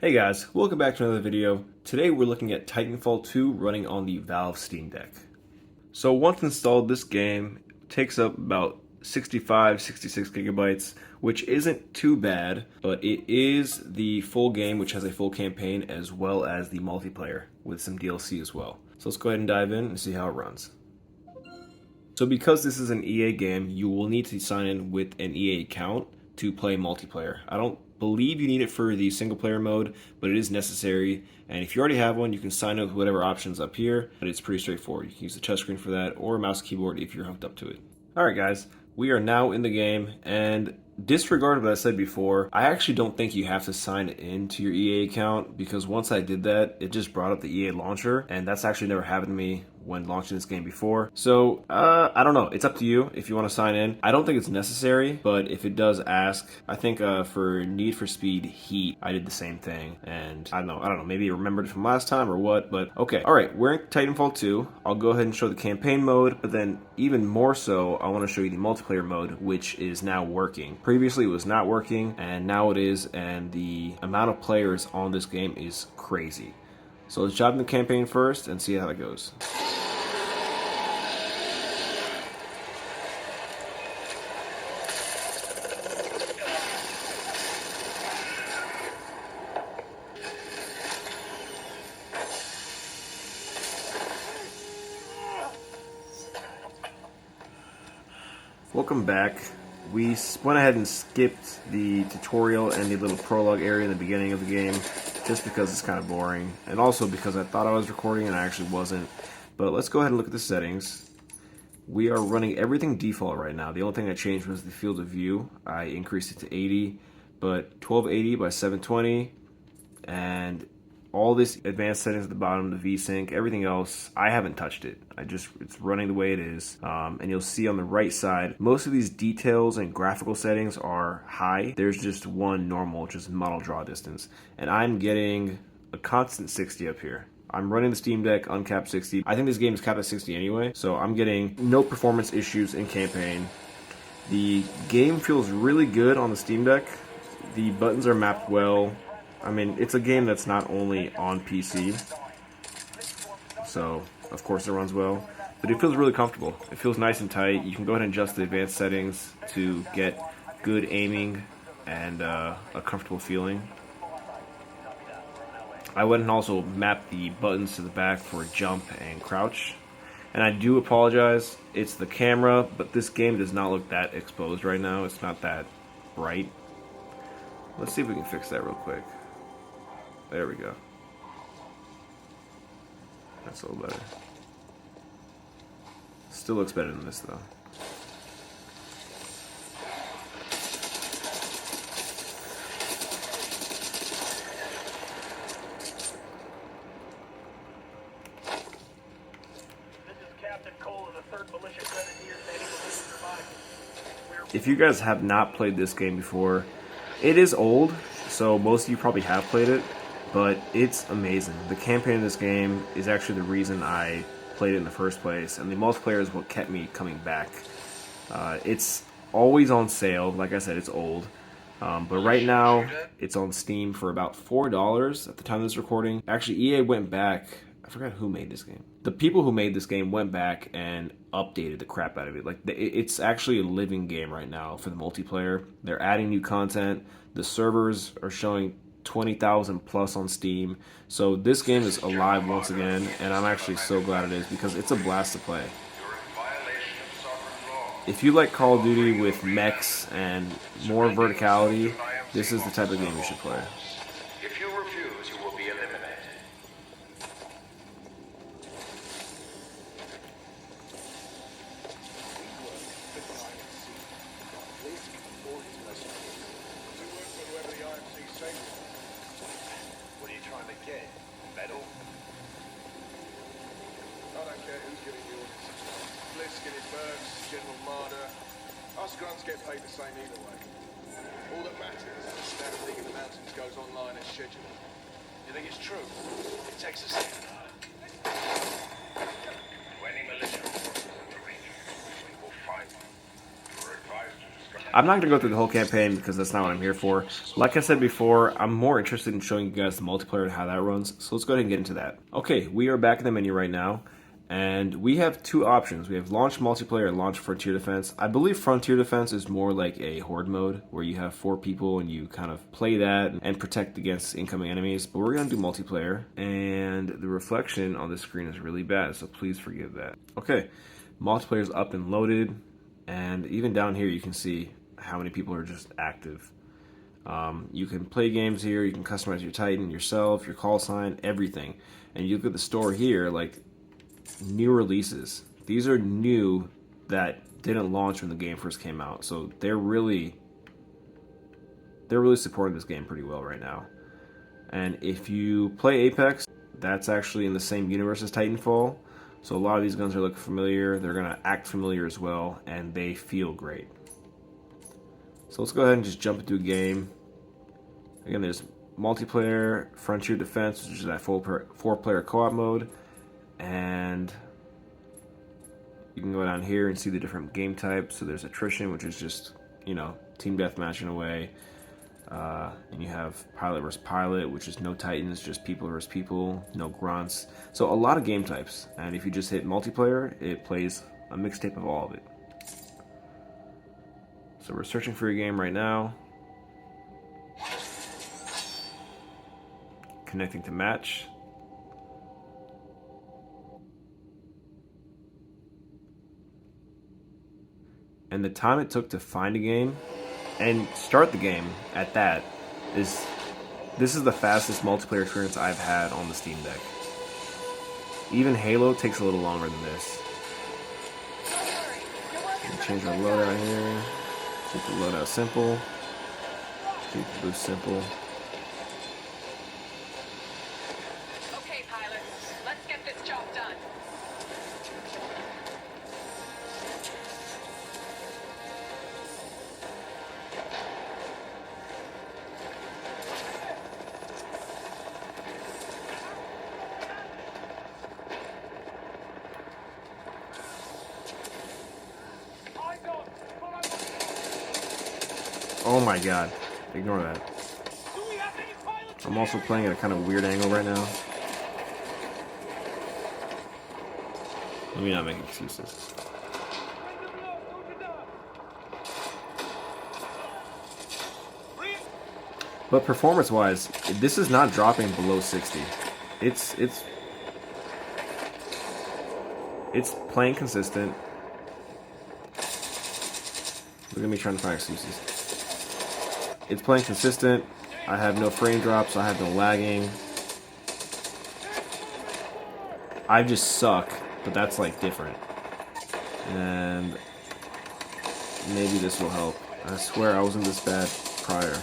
Hey guys, welcome back to another video. Today we're looking at Titanfall 2 running on the Valve Steam Deck. So once installed, this game takes up about 66 gigabytes, which isn't too bad, but it is the full game, which has a full campaign as well as the multiplayer with some DLC as well. So let's go ahead and dive in and see how it runs. So because this is an EA game, you will need to sign in with an EA account to play multiplayer. I don't believe you need it for the single player mode, but it is necessary. And if you already have one, you can sign up with whatever options up here, but it's pretty straightforward. You can use the touchscreen for that or a mouse keyboard if you're hooked up to it. Alright guys, we are now in the game, and disregard what I said before, I actually don't think you have to sign into your EA account, because once I did that, it just brought up the EA launcher, and that's actually never happened to me when launching this game before. So, I don't know. It's up to you if you want to sign in. I don't think it's necessary, but if it does ask, I think for Need for Speed Heat, I did the same thing. And I don't know, maybe you remembered it from last time or what, but okay. All right, we're in Titanfall 2. I'll go ahead and show the campaign mode, but then even more so, I want to show you the multiplayer mode, which is now working. Previously, it was not working, and now it is, and the amount of players on this game is crazy. So let's jump in the campaign first and see how it goes. Welcome back. We went ahead and skipped the tutorial and the little prologue area in the beginning of the game just because it's kind of boring, and also because I thought I was recording and I actually wasn't. But let's go ahead and look at the settings. We are running everything default right now. The only thing I changed was the field of view. I increased it to 80, but 1280 by 720, and all this advanced settings at the bottom, the VSync, everything else, I haven't touched it. It's running the way it is. And you'll see on the right side, most of these details and graphical settings are high. There's just one normal, which is model draw distance. And I'm getting a constant 60 up here. I'm running the Steam Deck uncapped 60. I think this game is capped at 60 anyway, so I'm getting no performance issues in campaign. The game feels really good on the Steam Deck. The buttons are mapped well. I mean, it's a game that's not only on PC, so of course it runs well, but it feels really comfortable. It feels nice and tight. You can go ahead and adjust the advanced settings to get good aiming and a comfortable feeling. I went and also mapped the buttons to the back for jump and crouch. And I do apologize, it's the camera, but this game does not look that exposed right now. It's not that bright. Let's see if we can fix that real quick. There we go. That's a little better. Still looks better than this though. If you guys have not played this game before, it is old, so most of you probably have played it, but it's amazing. The campaign in this game is actually the reason I played it in the first place, and the multiplayer is what kept me coming back. It's always on sale. Like I said, it's old. But right now, it's on Steam for about $4 at the time of this recording. Actually, EA went back. I forgot who made this game. The people who made this game went back and updated the crap out of it. Like, it's actually a living game right now for the multiplayer. They're adding new content. The servers are showing 20,000 plus on Steam. So this game is alive once again, and I'm actually so glad it is because it's a blast to play. If you like Call of Duty with mechs and more verticality, this is the type of game you should play. If you refuse, you will be eliminated. What are you trying to get? Medal? I don't care who's giving you orders. Blisk and his Burks, General Marder. Us grunts get paid the same either way. All that matters is that everything in the mountains goes online as scheduled. You think it's true? It takes us to any militia forces in the region. We will find them. You are advised to discuss. I'm not going to go through the whole campaign because that's not what I'm here for. Like I said before, I'm more interested in showing you guys the multiplayer and how that runs. So let's go ahead and get into that. Okay, we are back in the menu right now. And we have two options. We have Launch Multiplayer and Launch Frontier Defense. I believe Frontier Defense is more like a horde mode where you have 4 people and you kind of play that and protect against incoming enemies. But we're going to do multiplayer. And the reflection on the screen is really bad, so please forgive that. Okay, multiplayer is up and loaded. And even down here you can see how many people are just active. You can play games here. You can customize your Titan, yourself, your call sign, everything. And you look at the store here, like new releases. These are new that didn't launch when the game first came out. So they're really supporting this game pretty well right now. And if you play Apex, that's actually in the same universe as Titanfall. So a lot of these guns are looking familiar. They're going to act familiar as well, and they feel great. So let's go ahead and just jump into a game. Again, there's multiplayer, Frontier Defense, which is that 4-player co-op mode. And you can go down here and see the different game types. So there's attrition, which is just, team deathmatch in a way. And you have pilot versus pilot, which is no Titans, just people versus people, no grunts. So a lot of game types. And if you just hit multiplayer, it plays a mixtape of all of it. So we're searching for your game right now. Connecting to match. And the time it took to find a game and start the game at that this is the fastest multiplayer experience I've had on the Steam Deck. Even Halo takes a little longer than this. Change our loadout here. Keep the loadout simple. Keep the boost simple. Okay, pilots, let's get this job done. Oh my god. Ignore that. I'm also playing at a kind of weird angle right now. Let me not make excuses. But performance-wise, this is not dropping below 60. It's playing consistent. Look at me trying to find excuses. It's playing consistent. I have no frame drops. I have no lagging. I just suck, but that's like different. And maybe this will help. I swear I wasn't this bad prior.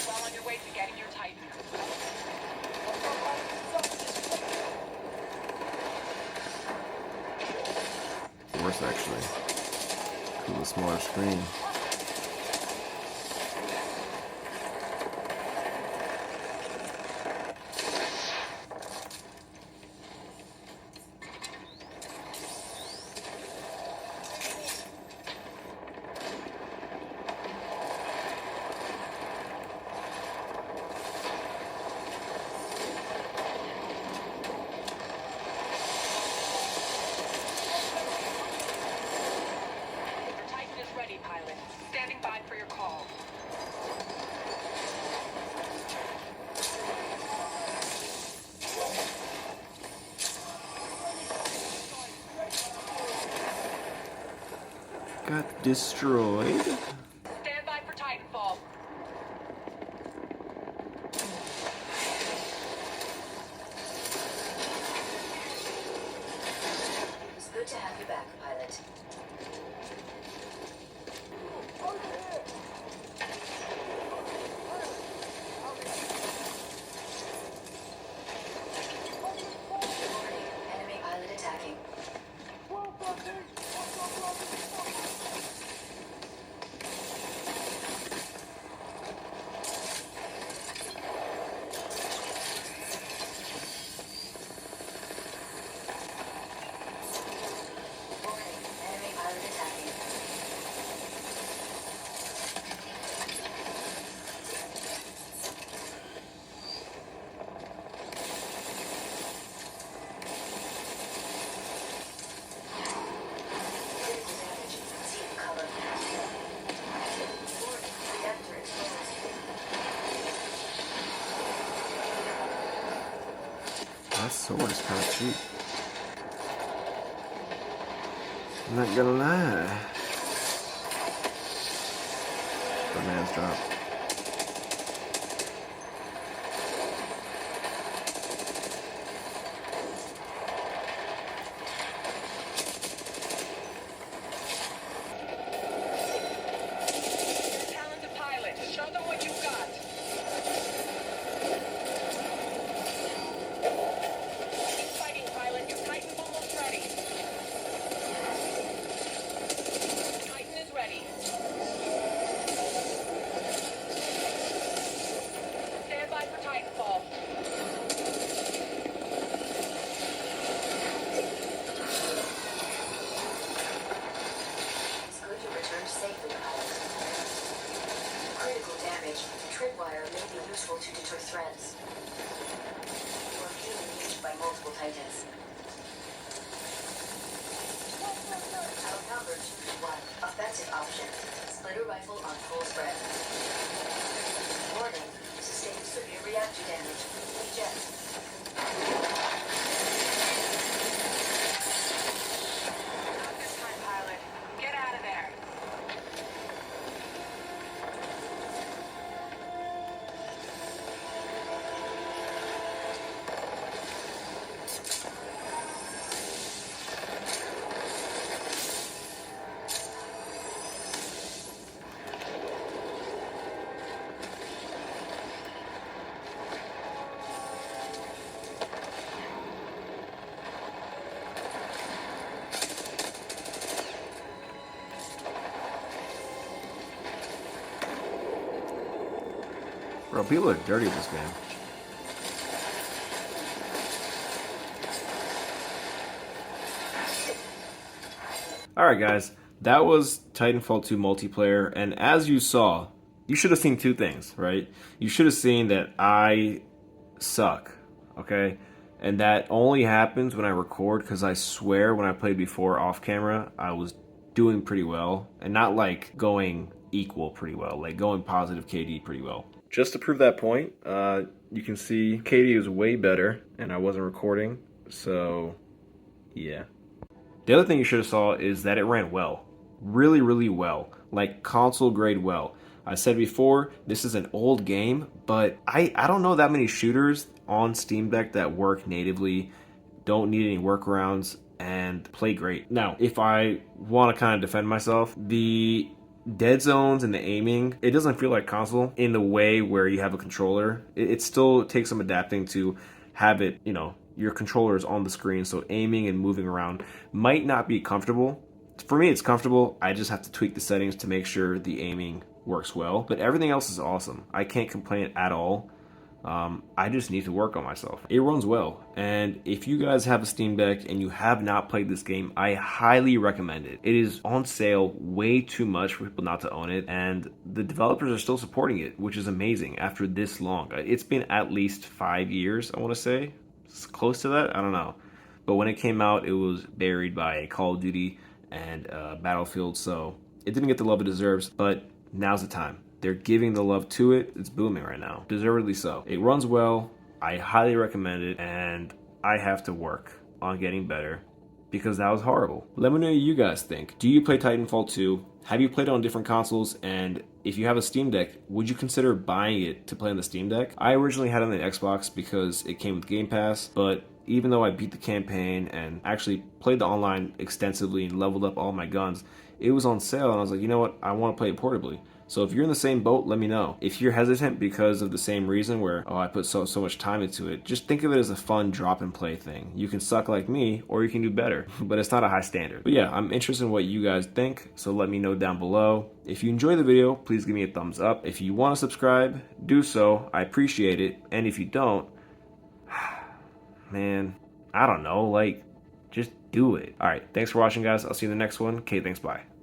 Well on your way to getting your Titan. Worse, actually. Cool, a smaller screen. Your Titan is ready, pilot. Standing by for your call. Got destroyed. Stand by for Titanfall. It's good to have you back, pilot. That sword is kind of cheap. I'm not gonna lie. The man's drop. You're a talented pilot. Show them what you've got. Keep fighting, pilot. Your Titan's almost ready. Titan is ready. Stand by for TitanFall. It's good you returned safely, pilot. Critical damage. Tripwire may be useful to deter threats. You are being used by multiple Titans. Outnumbered 2-1. Offensive option. Splitter rifle on full spread. Warning. Sustained severe reactor damage. Eject. Not this time, pilot. Get out of there. Bro, people are dirty in this game. Alright guys, that was Titanfall 2 multiplayer, and as you saw, you should have seen two things, right? You should have seen that I suck, okay? And that only happens when I record, because I swear when I played before off camera, I was doing pretty well, and not like going equal pretty well, like going positive KD pretty well. Just to prove that point, you can see KD is way better, and I wasn't recording, so yeah. The other thing you should have saw is that it ran well. Really, really well. Like console grade well. I said before, this is an old game, but I don't know that many shooters on Steam Deck that work natively, don't need any workarounds, and play great. Now, if I want to kind of defend myself, the dead zones and the aiming, it doesn't feel like console in the way where you have a controller. It still takes some adapting to have it, you know, your controller is on the screen, so aiming and moving around might not be comfortable. For me, it's comfortable. I just have to tweak the settings to make sure the aiming works well, but everything else is awesome. I can't complain at all. I just need to work on myself. It runs well, and if you guys have a Steam Deck and you have not played this game, I highly recommend it. It is on sale way too much for people not to own it, and the developers are still supporting it, which is amazing after this long. It's been at least 5 years, I want to say. It's close to that, I don't know. But when it came out, it was buried by Call of Duty and Battlefield, so it didn't get the love it deserves, but now's the time. They're giving the love to it. It's booming right now. Deservedly so. It runs well. I highly recommend it, and I have to work on getting better because that was horrible. Let me know what you guys think. Do you play Titanfall 2? Have you played it on different consoles? And if you have a Steam Deck, would you consider buying it to play on the Steam Deck? I originally had it on the Xbox because it came with Game Pass, but even though I beat the campaign and actually played the online extensively and leveled up all my guns, it was on sale, and I was like, you know what? I want to play it portably. So if you're in the same boat, let me know. If you're hesitant because of the same reason where, oh, I put so much time into it, just think of it as a fun drop and play thing. You can suck like me, or you can do better, but it's not a high standard. But yeah, I'm interested in what you guys think, so let me know down below. If you enjoy the video, please give me a thumbs up. If you want to subscribe, do so. I appreciate it. And if you don't, man, I don't know, like, just do it. All right, thanks for watching, guys. I'll see you in the next one. Okay, thanks, bye.